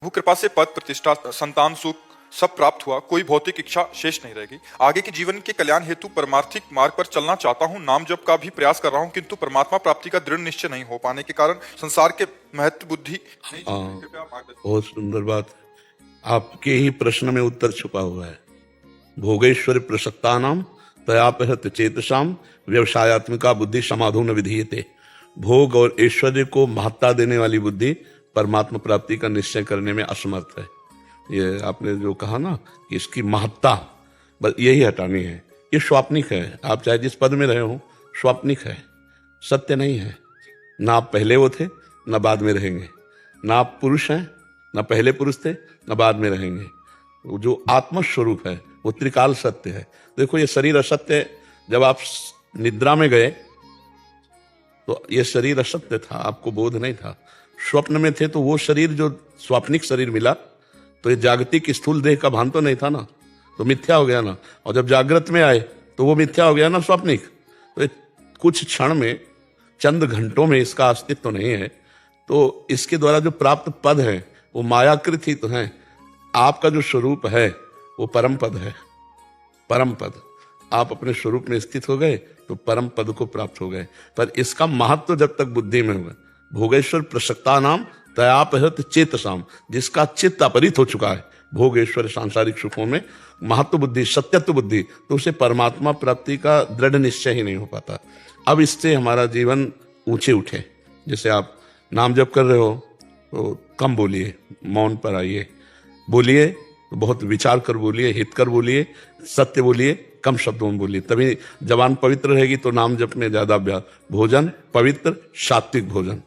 प्रभु कृपा से पद प्रतिष्ठा संतान सुख सब प्राप्त हुआ, कोई भौतिक इच्छा शेष नहीं रहेगी। आगे के जीवन के कल्याण हेतु परमार्थिक मार्ग पर चलना चाहता हूँ। नाम जप का भी प्रयास कर रहा हूँ, किंतु परमात्मा प्राप्ति का दृढ़ निश्चय नहीं हो पाने के कारण संसार के महत्व बुद्धि नहीं। कृपया मार्गदर्शन। बहुत सुंदर बात। आपके ही प्रश्न में उत्तर छुपा हुआ है। भोगेश्वर प्रसक्ता नाम तयापहत चेतसाम व्यवसायत्मिका बुद्धि समाधो न विधीयते। भोग और ऐश्वर्य को महत्ता देने वाली बुद्धि परमात्मा प्राप्ति का निश्चय करने में असमर्थ है। ये आपने जो कहा ना कि इसकी महत्ता, बस यही हटानी है। ये स्वाप्निक है। आप चाहे जिस पद में रहे हो, स्वाप्निक है, सत्य नहीं है। ना आप पहले वो थे, ना बाद में रहेंगे। ना आप पुरुष हैं, ना पहले पुरुष थे, ना बाद में रहेंगे। वो जो आत्मस्वरूप है वो त्रिकाल सत्य है। देखो, ये शरीर असत्य है। जब आप निद्रा में गए तो ये शरीर असत्य था, आपको बोध नहीं था। स्वप्न में थे तो वो शरीर जो स्वाप्निक शरीर मिला, तो ये जागतिक स्थूल देह का भान तो नहीं था ना, तो मिथ्या हो गया ना। और जब जागृत में आए तो वो मिथ्या हो गया ना, स्वाप्निक। तो कुछ क्षण में, चंद घंटों में इसका अस्तित्व नहीं है। तो इसके द्वारा जो प्राप्त पद है वो मायाकृत ही तो है। आपका जो स्वरूप है वो परम पद है। परम पद, आप अपने स्वरूप में स्थित हो गए तो परम पद को प्राप्त हो गए। पर इसका महत्व जब तक बुद्धि में होगा। भोगेश्वर प्रसक्ता नाम तयापहत चेतसाम, जिसका चित्त अपरित हो चुका है भोगेश्वर सांसारिक सुखों में, महत्व बुद्धि, सत्यत्व बुद्धि, तो उसे परमात्मा प्राप्ति का दृढ़ निश्चय ही नहीं हो पाता। अब इससे हमारा जीवन ऊंचे उठे। जैसे आप नाम जप कर रहे हो तो कम बोलिए, मौन पर आइए। बोलिए तो बहुत विचार कर बोलिए, हित कर बोलिए, सत्य बोलिए, कम शब्दों में बोलिए। तभी जबान पवित्र रहेगी तो नाम जप में ज्यादा अभ्यास। भोजन पवित्र, सात्विक भोजन,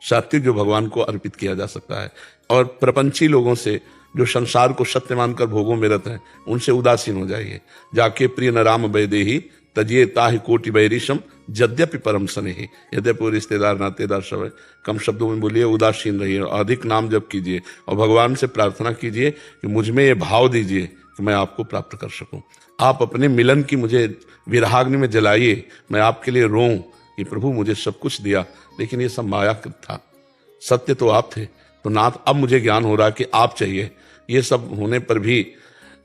सात्विक जो भगवान को अर्पित किया जा सकता है। और प्रपंची लोगों से, जो संसार को सत्य मानकर भोगों में रत हैं, उनसे उदासीन हो जाइए। जाके प्रिय न राम वैदेही तजिए ताहि कोटि वैरिशम यद्यपि परम स्नेही। यद्यपि रिश्तेदार नातेदार सब है। कम शब्दों में बोलिए, उदासीन रहिए, अधिक नाम जप कीजिए और भगवान से प्रार्थना कीजिए कि मुझ में ये भाव दीजिए कि मैं आपको प्राप्त कर सकूं। आप अपने मिलन की मुझे विरहाग्नि में जलाइए, मैं आपके लिए रोऊं कि प्रभु मुझे सब कुछ दिया लेकिन ये सब मायाकृत था, सत्य तो आप थे। तो नाथ, अब मुझे ज्ञान हो रहा है कि आप चाहिए। ये सब होने पर भी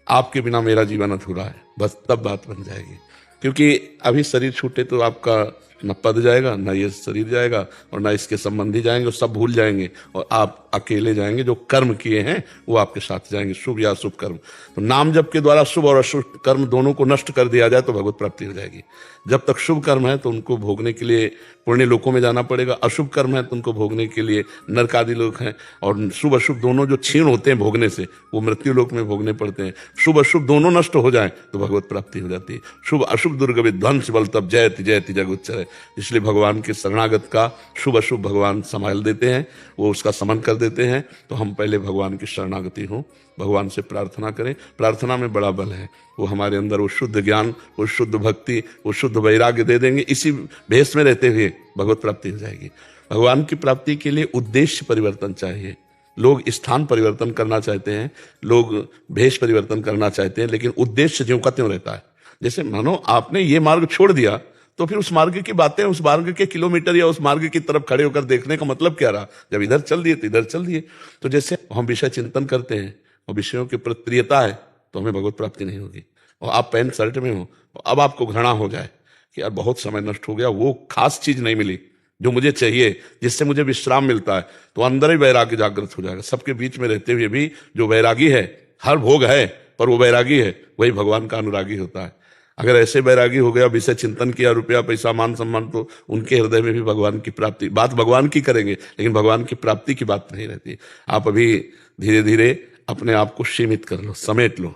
आपके बिना मेरा जीवन अधूरा है, बस तब बात बन जाएगी। क्योंकि अभी शरीर छूटे तो आपका न पद जाएगा, न ये शरीर जाएगा, और न इसके संबंधी जाएंगे, सब भूल जाएंगे और आप अकेले जाएंगे। जो कर्म किए हैं वो आपके साथ जाएंगे, शुभ या अशुभ कर्म। तो नाम जप के द्वारा शुभ और अशुभ कर्म दोनों को नष्ट कर दिया जाए तो भगवत प्राप्ति हो जाएगी। जब तक शुभ कर्म है तो उनको भोगने के लिए पुण्य लोकों में जाना पड़ेगा, अशुभ कर्म है तो उनको भोगने के लिए नरक आदि लोक हैं। और शुभ अशुभ दोनों जो क्षीण होते हैं भोगने से, वो मृत्यु लोक में भोगने पड़ते हैं। शुभ अशुभ दोनों नष्ट हो जाएं तो भगवत प्राप्ति हो जाती है। शुभ अशुभ दुर्ग विध्वंस बल तब जयति जयति जग उच्चर। इसलिए भगवान के शरणागत का शुभ अशुभ भगवान संभाल देते हैं, वो उसका समन कर देते हैं। तो हम पहले भगवान की शरणागति हो, भगवान से प्रार्थना करें। प्रार्थना में बड़ा बल है। वो हमारे अंदर वो शुद्ध ज्ञान, वो शुद्ध भक्ति, वो शुद्ध वैराग्य दे देंगे। इसी भेष में रहते हुए भगवत प्राप्ति हो जाएगी। भगवान की प्राप्ति के लिए उद्देश्य परिवर्तन चाहिए। लोग स्थान परिवर्तन करना चाहते हैं, लोग भेष परिवर्तन करना चाहते हैं, लेकिन उद्देश्य ज्यों का त्यों रहता है। जैसे मानो आपने ये मार्ग छोड़ दिया तो फिर उस मार्ग की बातें, उस मार्ग के किलोमीटर या उस मार्ग की तरफ खड़े होकर देखने का मतलब क्या रहा। जब इधर चल दिए तो इधर चल दिए। तो जैसे हम विषय चिंतन करते हैं और विषयों की प्रति प्रियता है तो हमें भगवत प्राप्ति नहीं होगी। और आप पैंट शर्ट में हो, अब आपको घृणा हो जाए कि यार बहुत समय नष्ट हो गया, वो खास चीज नहीं मिली जो मुझे चाहिए, जिससे मुझे विश्राम मिलता है, तो अंदर ही वैराग्य जागृत हो जाएगा। सबके बीच में रहते हुए भी जो वैरागी है, हर भोग है पर वो वैरागी है, वही भगवान का अनुरागी होता है। अगर ऐसे वैरागी हो गया, विषय चिंतन किया, रुपया पैसा मान सम्मान, तो उनके हृदय में भी भगवान की प्राप्ति, बात भगवान की करेंगे लेकिन भगवान की प्राप्ति की बात नहीं रहती। आप अभी धीरे धीरे अपने आप को सीमित कर लो, समेट लो।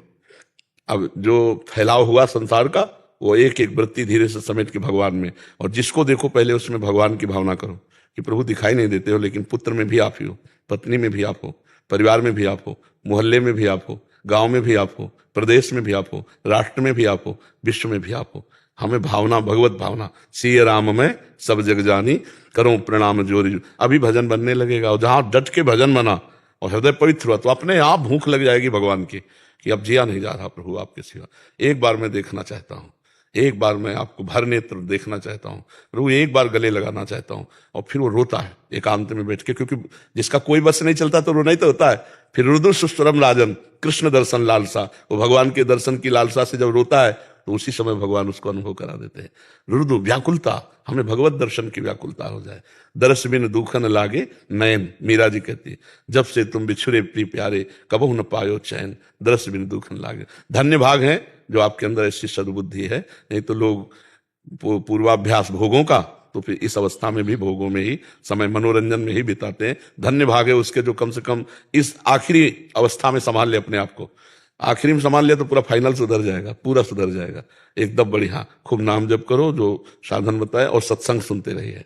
अब जो फैलाव हुआ संसार का, वो एक एक वृत्ति धीरे से समेट के भगवान में, और जिसको देखो पहले उसमें भगवान की भावना करो कि प्रभु दिखाई नहीं देते हो लेकिन पुत्र में भी आप ही हो, पत्नी में भी आप हो, परिवार में भी आप हो, मोहल्ले में भी आप हो, गांव में भी आप हो, प्रदेश में भी आप हो, राष्ट्र में भी आप हो, विश्व में भी आप हो। हमें भावना, भगवत भावना, सिय राम में सब जग जानी, करो प्रणाम जोरी। अभी भजन बनने लगेगा, और जहां डट के भजन बना और हृदय पवित्र हुआ तो अपने आप भूख लग जाएगी भगवान की कि अब जिया नहीं जा रहा प्रभु आपके सिवा, एक बार मैं देखना चाहता हूं। एक बार मैं आपको भर नेत्र देखना चाहता हूँ, प्रभु एक बार गले लगाना चाहता हूँ। और फिर वो रोता है एकांत में बैठ के, क्योंकि जिसका कोई बस नहीं चलता तो रोना ही तो होता है। फिर रुदु सुस्वरम राजन, कृष्ण दर्शन लालसा, वो भगवान के दर्शन की लालसा से जब रोता है तो उसी समय भगवान उसको अनुभव करा देते हैं। रुदु व्याकुलता, हमें भगवत दर्शन की व्याकुलता हो जाए। दरस बिन दुखन लागे नयन, मीरा जी कहती है, जब से तुम बिछुरे प्रिय प्यारे कबहु न पायो चैन, दरस बिन दुखन लागे। धन्य भाग है जो आपके अंदर ऐसी सद्बुद्धि है, नहीं तो लोग पूर्वाभ्यास भोगों का, तो फिर इस अवस्था में भी भोगों में ही समय, मनोरंजन में ही बिताते हैं। धन्य भाग है उसके जो कम से कम इस आखिरी अवस्था में संभाल ले अपने आप को। आखिरी में संभाल लिया तो पूरा फाइनल सुधर जाएगा, पूरा सुधर जाएगा एकदम बढ़िया। खूब नाम जप करो जो साधन बताए और सत्संग सुनते रहिए।